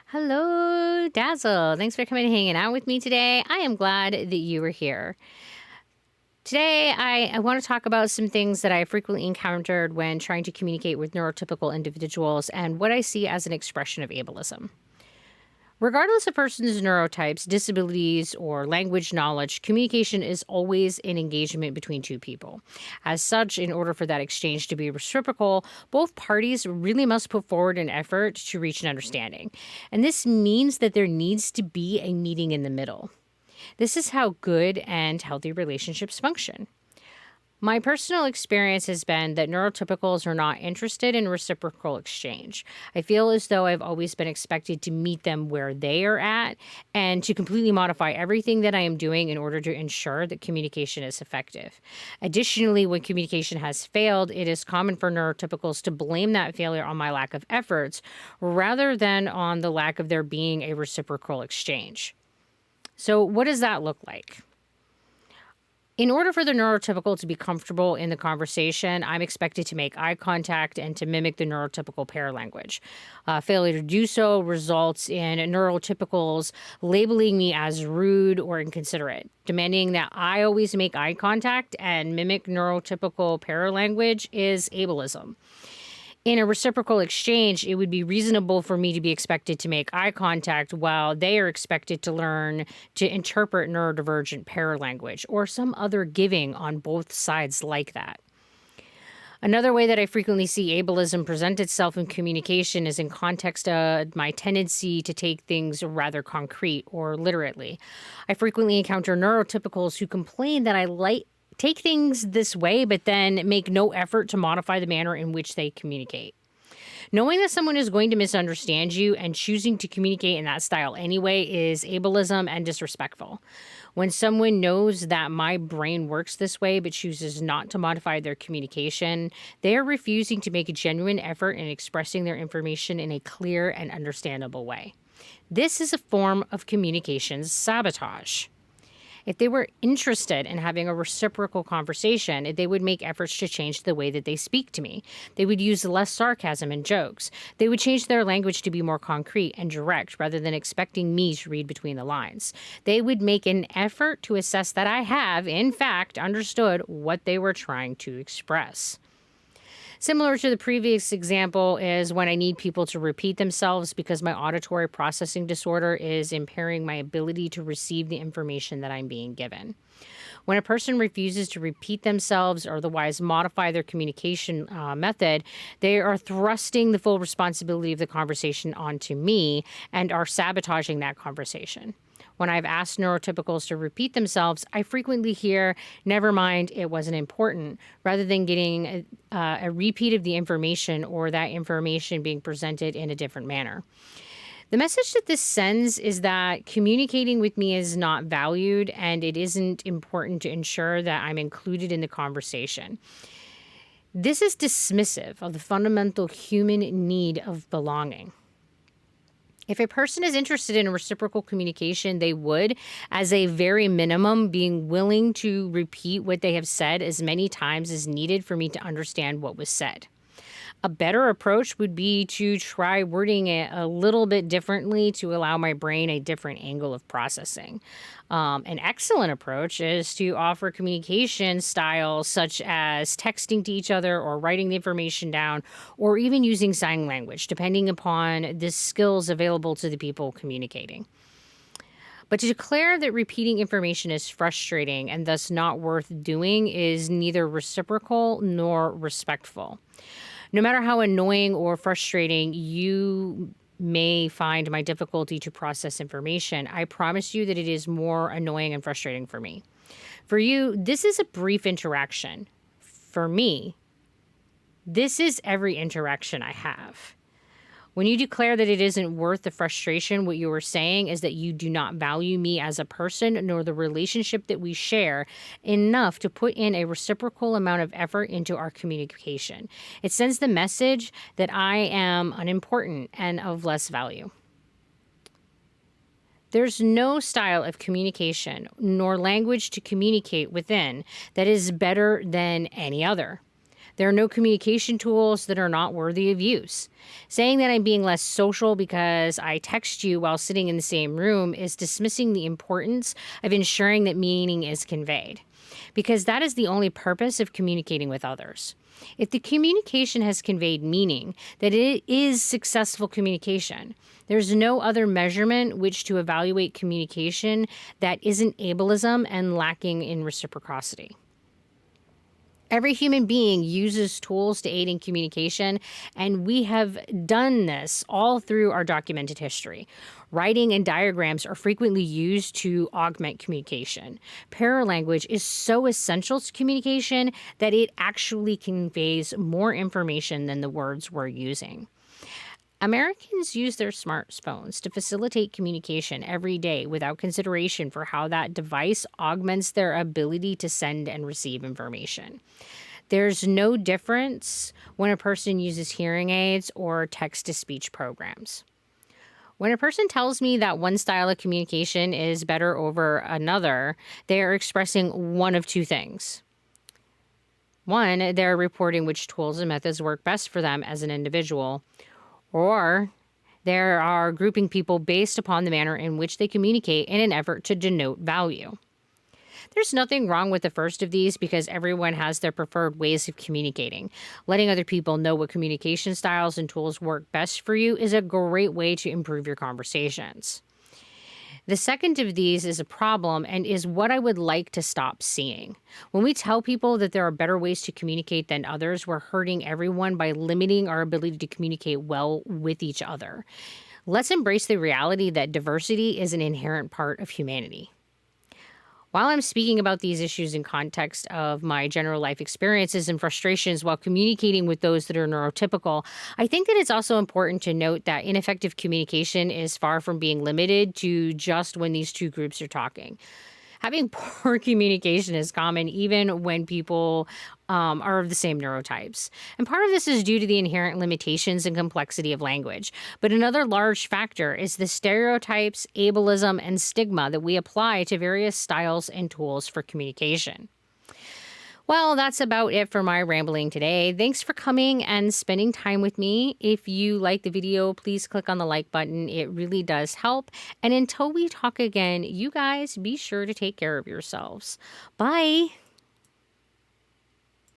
Hello, Dazzle. Thanks for coming and hanging out with me today. I am glad that you were here. Today, I want to talk about some things that I frequently encountered when trying to communicate with neurotypical individuals and what I see as an expression of ableism. Regardless of person's neurotypes, disabilities, or language knowledge, communication is always an engagement between two people. As such, in order for that exchange to be reciprocal, both parties really must put forward an effort to reach an understanding. And this means that there needs to be a meeting in the middle. This is how good and healthy relationships function. My personal experience has been that neurotypicals are not interested in reciprocal exchange. I feel as though I've always been expected to meet them where they are at and to completely modify everything that I am doing in order to ensure that communication is effective. Additionally, when communication has failed, it is common for neurotypicals to blame that failure on my lack of efforts rather than on the lack of there being a reciprocal exchange. So, what does that look like? In order for the neurotypical to be comfortable in the conversation, I'm expected to make eye contact and to mimic the neurotypical paralanguage. Failure to do so results in neurotypicals labeling me as rude or inconsiderate, demanding that I always make eye contact and mimic neurotypical paralanguage is ableism. In a reciprocal exchange, it would be reasonable for me to be expected to make eye contact while they are expected to learn to interpret neurodivergent paralanguage or some other giving on both sides like that. Another way that I frequently see ableism present itself in communication is in context of my tendency to take things rather concrete or literally. I frequently encounter neurotypicals who complain that take things this way, but then make no effort to modify the manner in which they communicate. Knowing that someone is going to misunderstand you and choosing to communicate in that style anyway is ableism and disrespectful. When someone knows that my brain works this way but chooses not to modify their communication, they are refusing to make a genuine effort in expressing their information in a clear and understandable way. This is a form of communications sabotage. If they were interested in having a reciprocal conversation, they would make efforts to change the way that they speak to me. They would use less sarcasm and jokes. They would change their language to be more concrete and direct rather than expecting me to read between the lines. They would make an effort to assess that I have, in fact, understood what they were trying to express. Similar to the previous example is when I need people to repeat themselves because my auditory processing disorder is impairing my ability to receive the information that I'm being given. When a person refuses to repeat themselves or otherwise modify their communication method, they are thrusting the full responsibility of the conversation onto me and are sabotaging that conversation. When I've asked neurotypicals to repeat themselves, I frequently hear, never mind, it wasn't important, rather than getting a repeat of the information or that information being presented in a different manner. The message that this sends is that communicating with me is not valued and it isn't important to ensure that I'm included in the conversation. This is dismissive of the fundamental human need of belonging. If a person is interested in a reciprocal communication, they would, as a very minimum, being willing to repeat what they have said as many times as needed for me to understand what was said. A better approach would be to try wording it a little bit differently to allow my brain a different angle of processing. An excellent approach is to offer communication styles such as texting to each other or writing the information down or even using sign language, depending upon the skills available to the people communicating. But to declare that repeating information is frustrating and thus not worth doing is neither reciprocal nor respectful. No matter how annoying or frustrating you may find my difficulty to process information, I promise you that it is more annoying and frustrating for me. For you, this is a brief interaction. For me, this is every interaction I have. When you declare that it isn't worth the frustration, what you are saying is that you do not value me as a person nor the relationship that we share enough to put in a reciprocal amount of effort into our communication. It sends the message that I am unimportant and of less value. There's no style of communication nor language to communicate within that is better than any other. There are no communication tools that are not worthy of use. Saying that I'm being less social because I text you while sitting in the same room is dismissing the importance of ensuring that meaning is conveyed, because that is the only purpose of communicating with others. If the communication has conveyed meaning, that it is successful communication. There's no other measurement which to evaluate communication that isn't ableism and lacking in reciprocity. Every human being uses tools to aid in communication, and we have done this all through our documented history. Writing and diagrams are frequently used to augment communication. Paralanguage is so essential to communication that it actually conveys more information than the words we're using. Americans use their smartphones to facilitate communication every day without consideration for how that device augments their ability to send and receive information. There's no difference when a person uses hearing aids or text to speech programs. When a person tells me that one style of communication is better over another, they are expressing one of two things. One, they're reporting which tools and methods work best for them as an individual, or they are grouping people based upon the manner in which they communicate in an effort to denote value. There's nothing wrong with the first of these because everyone has their preferred ways of communicating. Letting other people know what communication styles and tools work best for you is a great way to improve your conversations. The second of these is a problem and is what I would like to stop seeing. When we tell people that there are better ways to communicate than others, we're hurting everyone by limiting our ability to communicate well with each other. Let's embrace the reality that diversity is an inherent part of humanity. While I'm speaking about these issues in context of my general life experiences and frustrations while communicating with those that are neurotypical, I think that it's also important to note that ineffective communication is far from being limited to just when these two groups are talking. Having poor communication is common even when people are of the same neurotypes. And part of this is due to the inherent limitations and complexity of language. But another large factor is the stereotypes, ableism, and stigma that we apply to various styles and tools for communication. Well, that's about it for my rambling today. Thanks for coming and spending time with me. If you like the video, please click on the like button. It really does help. And until we talk again, you guys be sure to take care of yourselves. Bye.